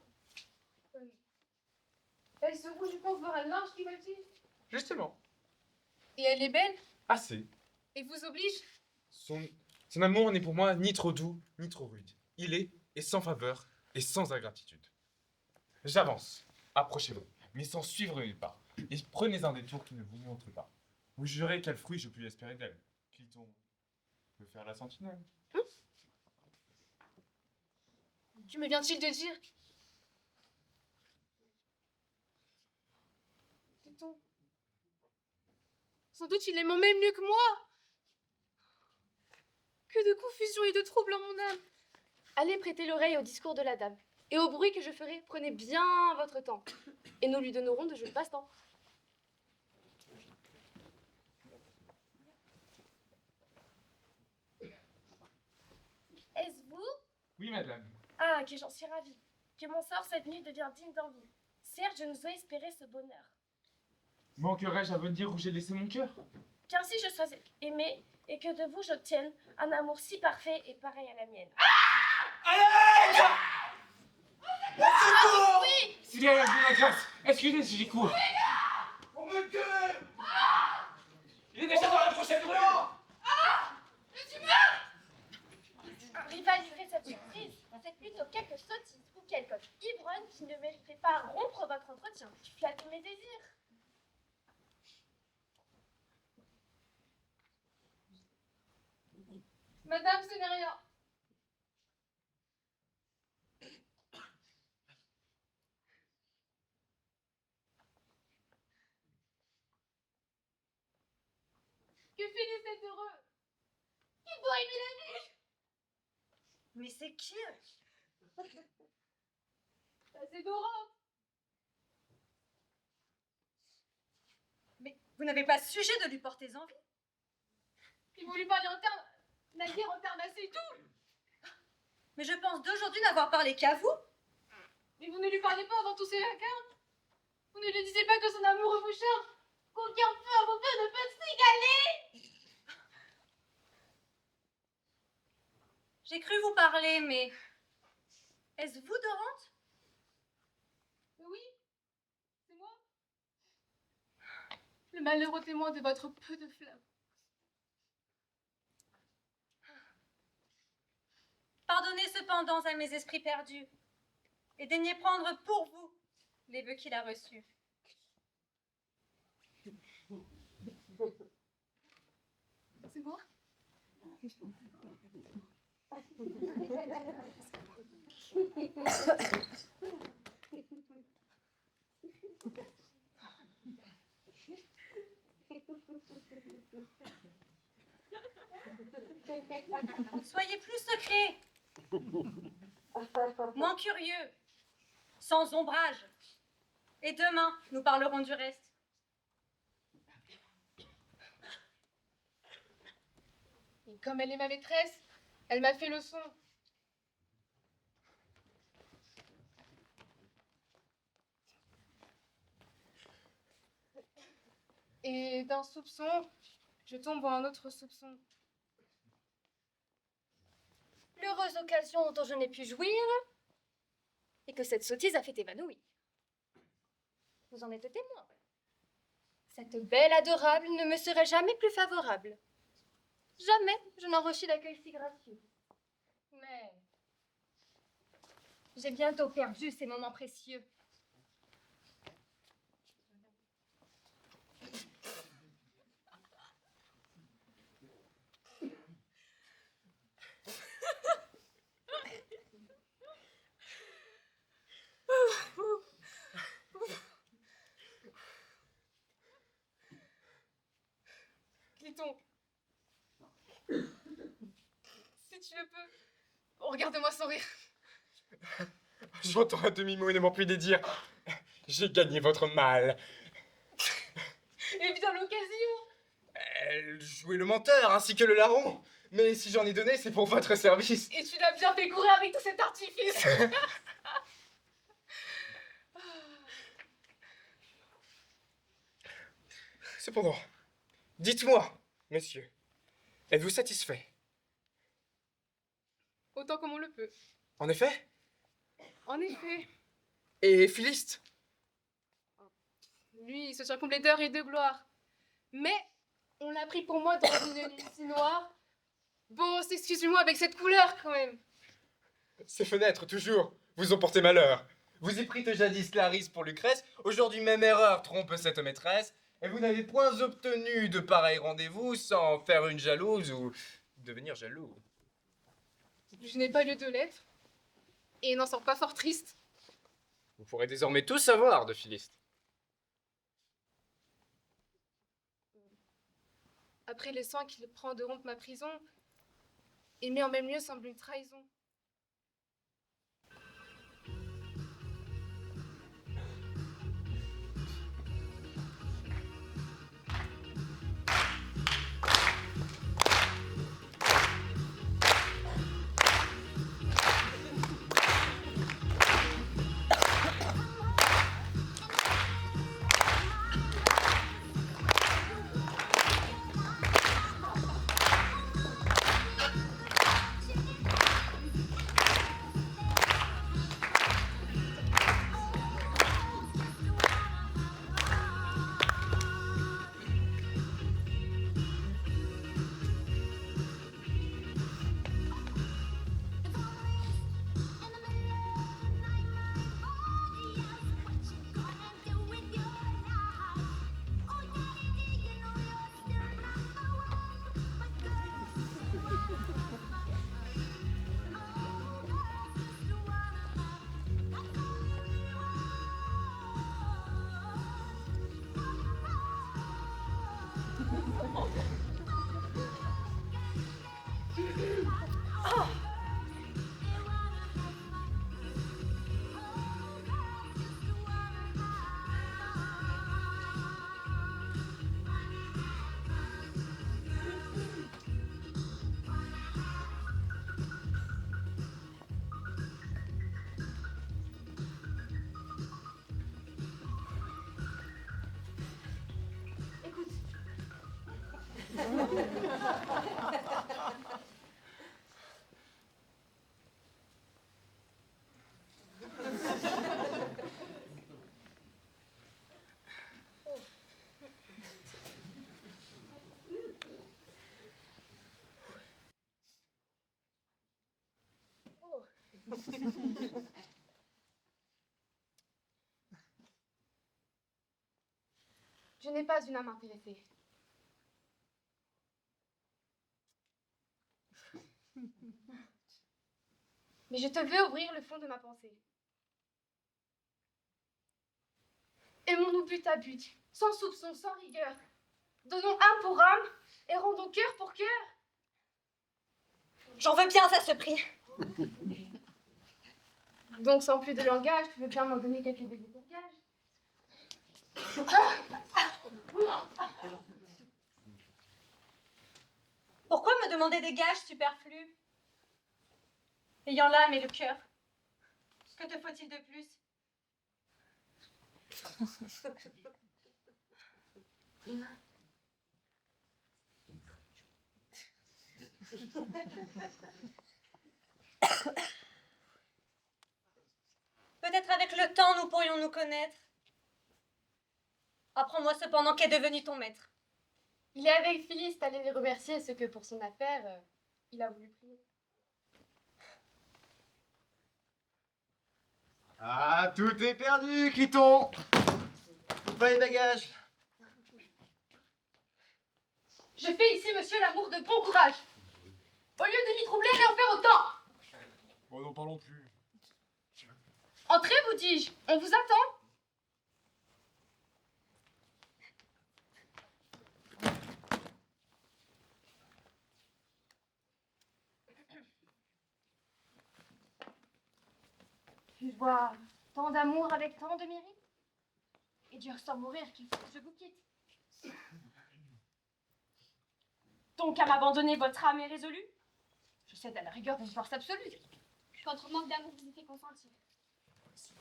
Elle se bouge, je pense, voir un ange qui va-t-il. Justement. Et elle est belle, Assez. et vous oblige. Son amour n'est pour moi ni trop doux, ni trop rude. Il est, et sans faveur, et sans ingratitude. J'avance. Approchez-vous, mais sans suivre mes pas. Et prenez un détour qui ne vous montre pas. Vous jugerez quel fruit je puis espérer d'elle. Cliton peut faire la sentinelle. Que me vient-il de dire? Cliton. Sans doute il aime même mieux que moi. Que de confusion et de trouble en mon âme. Allez prêter l'oreille au discours de la dame. Et au bruit que je ferai, prenez bien votre temps. Et nous lui donnerons de jolis passe-temps. Est-ce vous? Oui, madame. Ah, que j'en suis ravie. Que mon sort cette nuit devient digne d'envie. Certes, je nous ai espéré ce bonheur. Manquerais-je à vous dire où j'ai laissé mon cœur? Qu'ainsi je sois aimée et que de vous j'obtienne un amour si parfait et pareil à la mienne. S'il y a la grâce, excusez si j'y cours. On me tue! Il est déjà dans la prochaine rue. Un rival livré cette surprise, c'est plutôt quelque sottise ou quelque ivrogne qui ne mériterait pas rompre votre entretien. Flattez mes désirs. Madame, ce n'est rien. Que fait cet heureux? Il doit aimer la nuit. Mais c'est qui? C'est Dora. Mais vous n'avez pas sujet de lui porter envie. Il voulait parler en termes... Naguère en termes assez doux. Mais je pense d'aujourd'hui n'avoir parlé qu'à vous. Mais vous ne lui parlez pas avant tous ces vacarmes. Vous ne lui disiez pas que son amour vous charme. Qu'aucun feu à vos feux ne peut s'égaler. J'ai cru vous parler, mais... Est-ce vous, Dorante? Oui, c'est moi. Le malheureux témoin de votre peu de flamme. Pardonnez cependant à mes esprits perdus et daignez prendre pour vous les vœux qu'il a reçus. C'est moi. Soyez plus secrets, moins curieux, sans ombrage. Et demain, nous parlerons du reste. Et comme elle est ma maîtresse, elle m'a fait leçon. Et d'un soupçon, je tombe en un autre soupçon. L'heureuse occasion dont je n'ai pu jouir et que cette sottise a fait évanouir. Vous en êtes témoin. Cette belle adorable ne me serait jamais plus favorable. Jamais je n'en reçus d'accueil si gracieux. Mais j'ai bientôt perdu ces moments précieux. Cliton. Si tu le peux, regarde-moi sourire. J'entends un demi-mot et ne m'en plus dédire. J'ai gagné votre mal. Et bien l'occasion. Elle jouait le menteur ainsi que le larron. Mais si j'en ai donné, c'est pour votre service. Et tu l'as bien fait courir avec tout cet artifice. Cependant, dites-moi, monsieur, êtes-vous satisfait? Autant comme on le peut. En effet? En effet, Et Philiste? lui, il se tient complet d'heures et de gloire. Mais on l'a pris pour moi dans une nuit si noire. Bon, excusez-moi avec cette couleur quand même. Ces fenêtres, toujours, vous ont porté malheur. Vous y prîtes jadis Clarisse pour Lucrèce, aujourd'hui même erreur trompe cette maîtresse, et vous n'avez point obtenu de pareils rendez-vous sans faire une jalouse ou devenir jaloux. Je n'ai pas lieu de l'être. Et il n'en sort pas fort triste. Vous pourrez désormais tout savoir de Philiste. Après les soins qu'il prend de rompre ma prison, aimer en même lieu semble une trahison. Je n'ai pas une âme intéressée. Mais je te veux ouvrir le fond de ma pensée. Aimons-nous but à but, sans soupçon, sans rigueur. Donnons âme pour âme et rendons cœur pour cœur. J'en veux bien à ce prix. Donc, sans plus de langage, tu veux bien m'en donner quelques baisers pour gage. Pourquoi me demander des gages superflus? Ayant l'âme et le cœur, que te faut-il de plus? Peut-être avec le temps nous pourrions nous connaître. Apprends-moi cependant qu'est devenu ton maître. Il est avec Philiste allé les remercier, ce que pour son affaire, il a voulu prier. Ah, tout est perdu, Criton. Pas les bagages. Je fais ici, monsieur, l'amour de bon courage. Au lieu de m'y troubler et en faire autant. Oh, n'en parlons plus. Entrez, vous dis-je, on vous attend. Puis-je voir tant d'amour avec tant de mérite? Et Dieu sans mourir qu'il faut que je vous quitte. Donc à m'abandonner, votre âme est résolue? Je cède à la rigueur d'une force absolue. Contre manque d'amour, vous y fait consentir.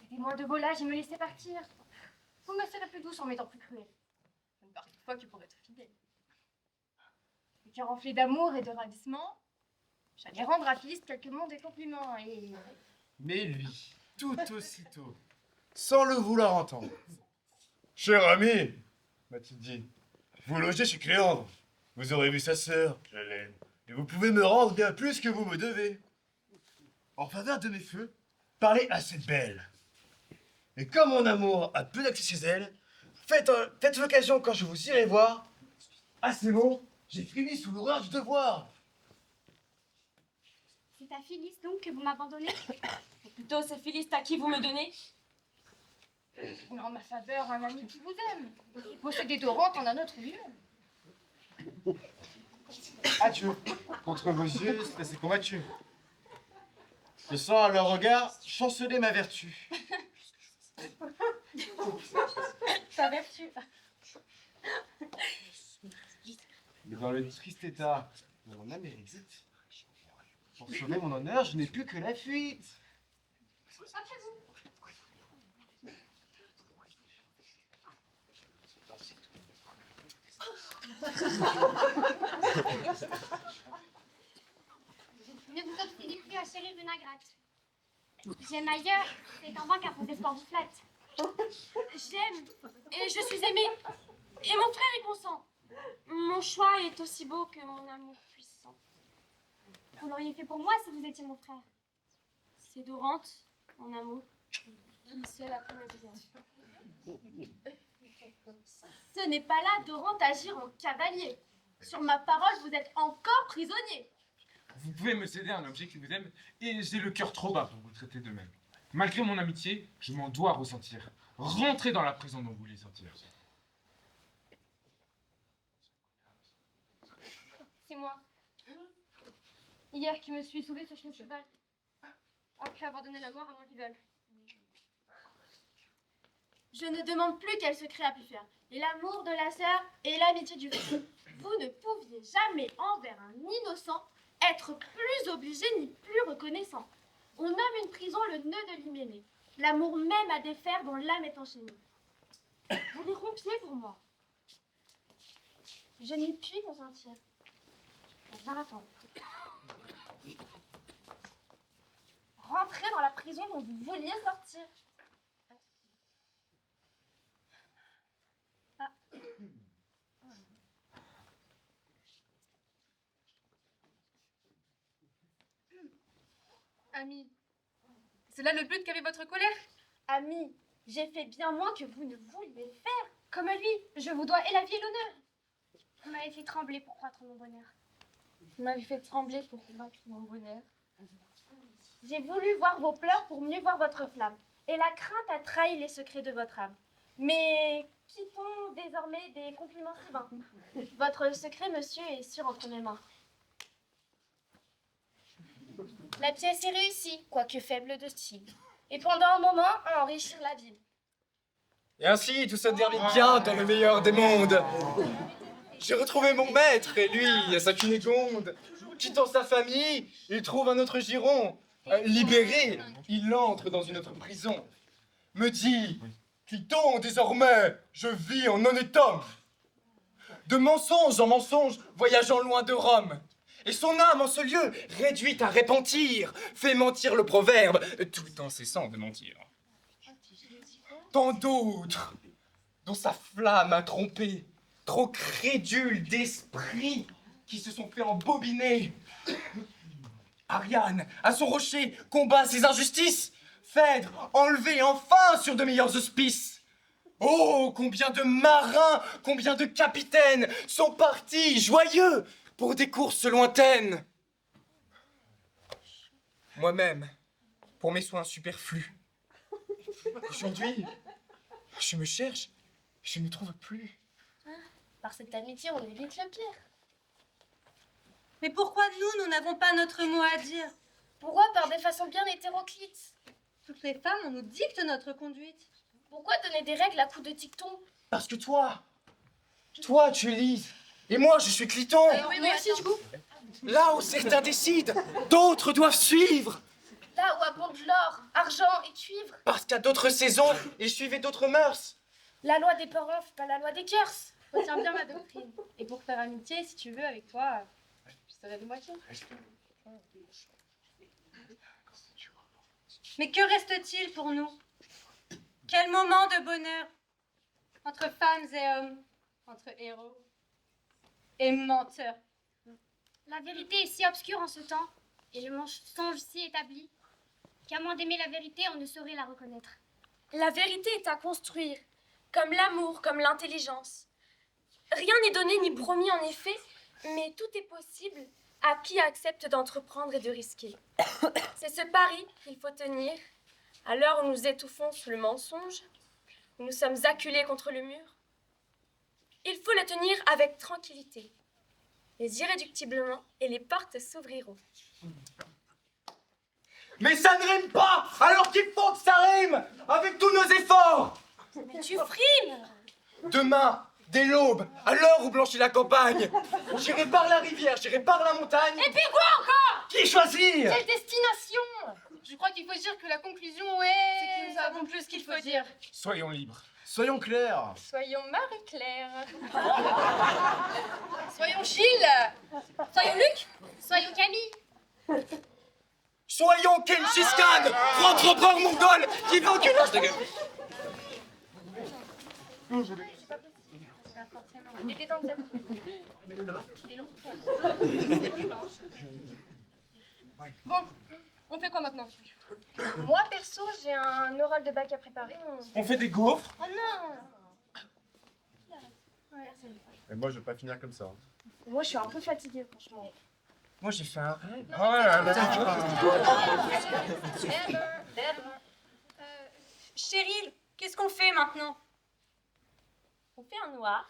Aidez-moi de volage et me laissez partir. Vous me serez plus douce en m'étant plus cruelle. Je ne pars fois que pour être fidèle. Et que rempli d'amour et de ravissement, j'allais rendre à Phyllis quelques mots des compliments et... Mais lui, tout aussitôt, sans le vouloir entendre. Cher ami, m'a-t-il dit, vous logez chez Cléandre. Vous aurez vu sa sœur, je l'aime. Et vous pouvez me rendre bien plus que vous me devez. En faveur de mes feux, parlez à cette belle. Et comme mon amour a peu d'accès chez elle, faites l'occasion quand je vous irai voir. À ces mots, j'ai frémi sous l'horreur du devoir. C'est à Phyllis donc que vous m'abandonnez? Plutôt, c'est Phyllis à qui vous me donnez. En ma faveur, un ami qui vous aime. Et posséder Dorante en un autre lieu. Adieu. Contre vos yeux, c'est assez combattu. Je sens à leur regard chanceler ma vertu. Ta vertu. Mais dans le triste état de mon âme érudite, pour sauver mon honneur, je n'ai plus que la fuite. Après vous. Ne vous obstinez plus à chérir une ingrate. J'aime ailleurs, c'est en vain qu'un faux espoir vous flatte. J'aime et je suis aimée. Et mon frère y consent. Mon choix est aussi beau que mon amour puissant. Vous l'auriez fait pour moi si vous étiez mon frère. C'est Dorante, mon amour, qui seul a pris ma vie. Ce n'est pas là Dorante agir en cavalier. Sur ma parole, vous êtes encore prisonnier. Vous pouvez me céder un objet qui vous aime, et j'ai le cœur trop bas pour vous traiter de même. Malgré mon amitié, je m'en dois ressentir. Rentrez dans la prison dont vous voulez sortir. C'est moi. Hier qui me suis sauvée sur son cheval. Après avoir donné la mort à mon rival. Je ne demande plus quel secret a pu faire. Et l'amour de la sœur et l'amitié du frère. Vous ne pouviez jamais envers un innocent être plus obligé ni plus reconnaissant. On nomme une prison le nœud de l'hyménée. L'amour même à défaire dont l'âme est enchaînée. Vous les rompiez pour moi. Je n'y puis consentir. Je vais attendre. Rentrez dans la prison dont vous vouliez sortir. Ami, c'est là le but qu'avait votre colère? Ami, j'ai fait bien moins que vous ne vouliez faire. Comme à lui, je vous dois et la vie et l'honneur. Vous m'avez fait trembler pour croître mon bonheur. Vous m'avez fait trembler pour combattre mon bonheur. J'ai voulu voir vos pleurs pour mieux voir votre flamme. Et la crainte a trahi les secrets de votre âme. Mais quittons désormais des compliments si vains. Votre secret, monsieur, est sûr entre mes mains. La pièce est réussie, quoique faible de style. Et pendant un moment, à enrichir la ville. Et ainsi, tout se termine bien dans le meilleur des mondes. J'ai retrouvé mon maître, et lui, sa Cunégonde. Quittant sa famille, il trouve un autre giron. Libéré, il entre dans une autre prison. Me dit, quittons désormais, je vis en honnête homme. De mensonge en mensonge, voyageant loin de Rome. Et son âme en ce lieu, réduite à repentir, fait mentir le proverbe, tout en cessant de mentir. Tant d'autres, dont sa flamme a trompé, trop crédules d'esprit, qui se sont fait embobiner. Ariane, à son rocher, combat ses injustices. Phèdre, enlevé enfin sur de meilleurs auspices. Oh, combien de marins, combien de capitaines sont partis, joyeux, pour des courses lointaines. Moi-même, pour mes soins superflus. Aujourd'hui, je me cherche, je ne trouve plus. Par cette amitié, on évite le pire. Mais pourquoi nous n'avons pas notre mot à dire? Pourquoi par des façons bien hétéroclites? Toutes les femmes, on nous dicte notre conduite. Pourquoi donner des règles à coups de dicton? Parce que toi, tu es Lise, et moi je suis Cliton. Oui, moi aussi, du coup. Là où certains décident, d'autres doivent suivre. Là où abonde l'or, argent et cuivre. Parce qu'à d'autres saisons, ils suivaient d'autres mœurs. La loi des parents, pas la loi des cœurs. Retiens bien ma doctrine. Et pour faire amitié, si tu veux, avec toi, je serai de moitié. Mais que reste-t-il pour nous? Quel moment de bonheur entre femmes et hommes, entre héros et menteurs. La vérité est si obscure en ce temps, et le mensonge si établi, qu'à moins d'aimer la vérité, on ne saurait la reconnaître. La vérité est à construire, comme l'amour, comme l'intelligence. Rien n'est donné ni promis en effet, mais tout est possible à qui accepte d'entreprendre et de risquer. C'est ce pari qu'il faut tenir, à l'heure où nous étouffons sous le mensonge, où nous sommes acculés contre le mur. Il faut le tenir avec tranquillité, mais irréductiblement, et les portes s'ouvriront. Mais ça ne rime pas. Alors qu'il faut que ça rime avec tous nos efforts. Mais tu frimes! Demain, dès l'aube, à l'heure où blanchit la campagne, j'irai par la rivière, j'irai par la montagne. Et puis quoi encore? Qui choisir? Quelle destination? Je crois qu'il faut dire que la conclusion est... C'est que nous savons plus ce qu'il faut dire. Soyons libres. Soyons clairs. Soyons Marie-Claire. Soyons Gilles. Soyons Luc. Soyons Camille. Soyons Gengis Khan, entrepreneur mongol qui veut aucune lâche de gueule. Bon, on fait quoi maintenant? Moi, perso, j'ai un oral de bac à préparer. On fait des gaufres. Oh non! Et moi, je veux pas finir comme ça. Moi, je suis un peu fatiguée, franchement. Moi j'ai fait un rêve. Oh là là. Cheryl, qu'est-ce qu'on fait maintenant? On fait un noir.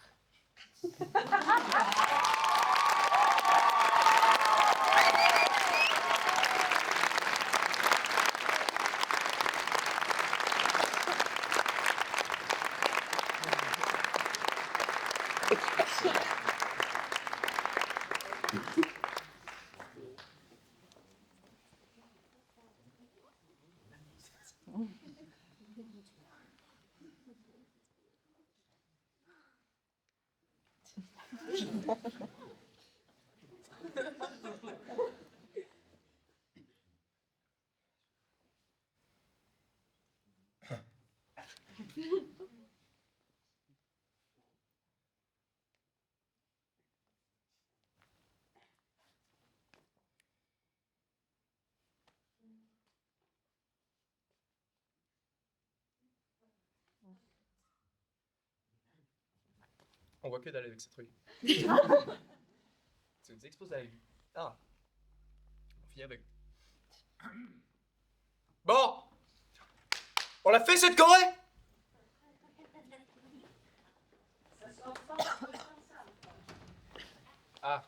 On voit que dalle avec cette rue. C'est des expos à la vue. Ah. On finit avec. Bon. On l'a fait cette Corée? Ah.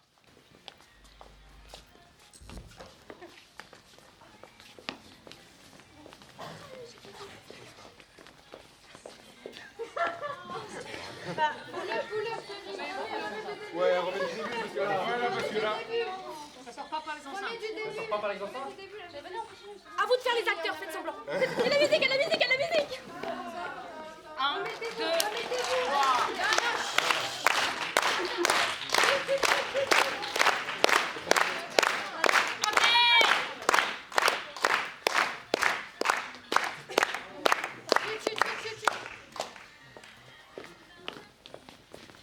Ouais, remets du début parce que là... Voilà, parce que là... Ça sort pas par les enceintes. Ça sort pas par les enfants? À vous de faire les acteurs, faites semblant. Et la musique, et la musique, et la musique. 1, 2,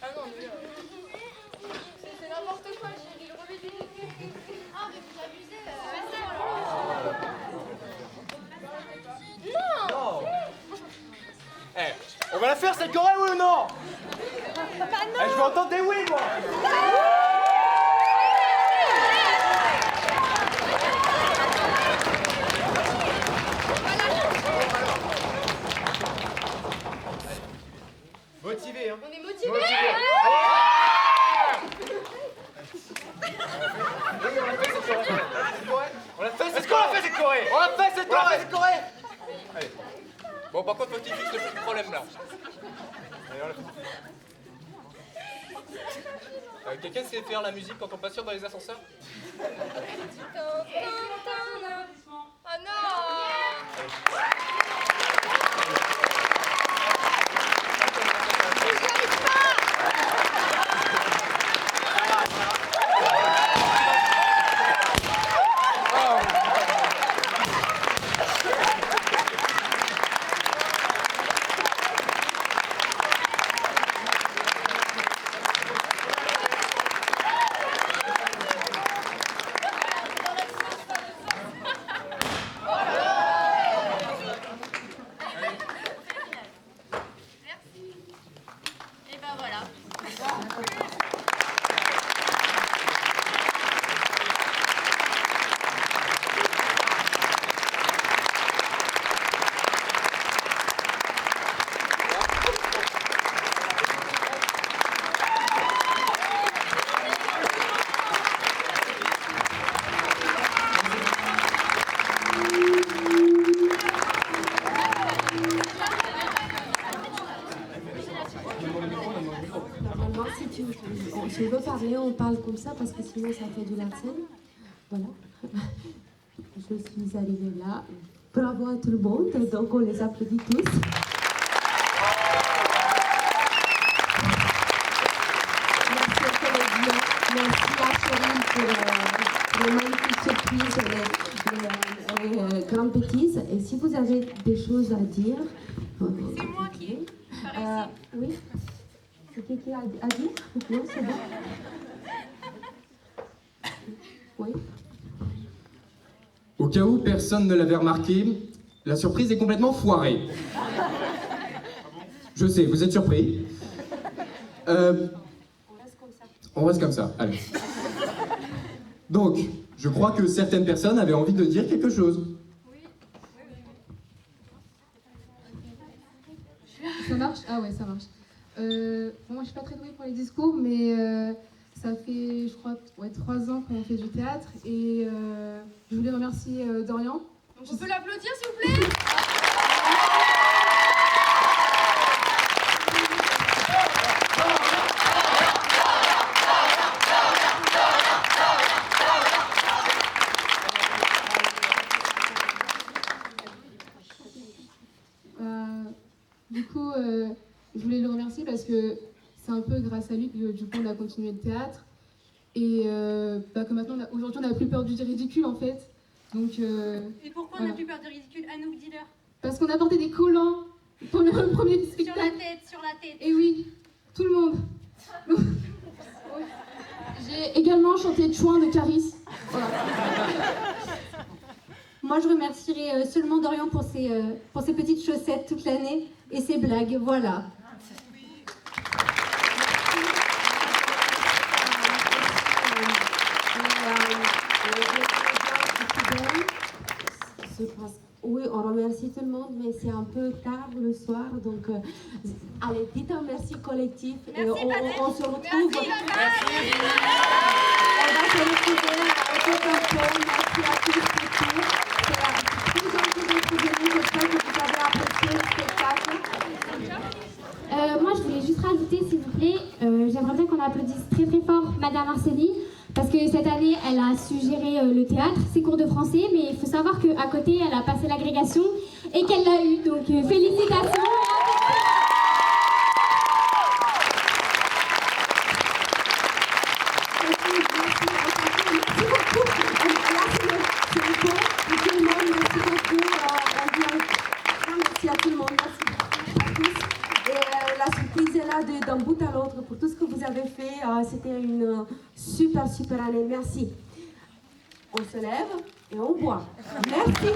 Ah non, mais c'est n'importe quoi, j'ai le remets du début. Ah, mais vous abusez. Non. Eh, on va la faire cette Corée, oui ou non? Eh, je veux entendre des oui, moi. Motivé, hein. On est motivés. On l'a fait cette Est-ce qu'on l'a fait cette Corée? On l'a fait cette On l'a Corée. fait cette Corée? Allez. Bon, par contre, faut que tu fixes le petit problème là. Allez, on l'a fait. Quelqu'un sait faire la musique quand on passe dans les ascenseurs? Oh non. J'y arrive pas. parler, on parle comme ça parce que sinon ça fait du larcène. Voilà. Je suis arrivée là. Bravo à tout le monde, donc on les applaudit tous. Merci aux comédiens, merci à Chérie pour les magnifiques surprises et les grandes bêtises. Et si vous avez des choses à dire... C'est moi qui ai oui. C'est qui a dit? Non, c'est bon. Oui. Au cas où personne ne l'avait remarqué, la surprise est complètement foirée. Je sais, vous êtes surpris. On reste comme ça, allez. Donc, je crois que certaines personnes avaient envie de dire quelque chose. Ça marche? Ah ouais, ça marche. Moi, je suis pas très douée pour les discours, mais ça fait, je crois, 3 ans qu'on fait du théâtre. Et je voulais remercier Dorian. On peut l'applaudir, s'il vous plaît? Du coup, je voulais le remercier parce que c'est un peu grâce à lui que du coup on a continué le théâtre et que maintenant aujourd'hui on n'a plus peur du ridicule en fait. Donc, Et pourquoi on n'a plus peur du ridicule? Anouk, dis-leur. Parce qu'on a porté des collants pour le premier spectacle. Sur la tête. Et oui, tout le monde. J'ai également chanté Chouin de Caris. Voilà. Moi, je remercierai seulement Dorian pour ses petites chaussettes toute l'année et ses blagues, voilà. Oui, on remercie tout le monde, mais c'est un peu tard le soir, donc allez, dites un merci collectif et on se retrouve. Merci. On va se retrouver au Campon. Merci à tous pour tout. C'est plus gentil d'être venus, j'espère que vous avez apprécié le spectacle. Moi, je voulais juste rajouter, s'il vous plaît, j'aimerais bien qu'on applaudisse très très fort Madame Arsénie, parce que cette année, elle a su gérer le théâtre, ses cours de français, mais il faut savoir qu'à côté, elle a passé l'agrégation et qu'elle l'a eu, donc félicitations. Merci à tout le monde, merci à tous. Et la surprise est là d'un bout à l'autre pour tout ce que vous avez fait. C'était une super année. Merci. On se lève et on boit. Merci.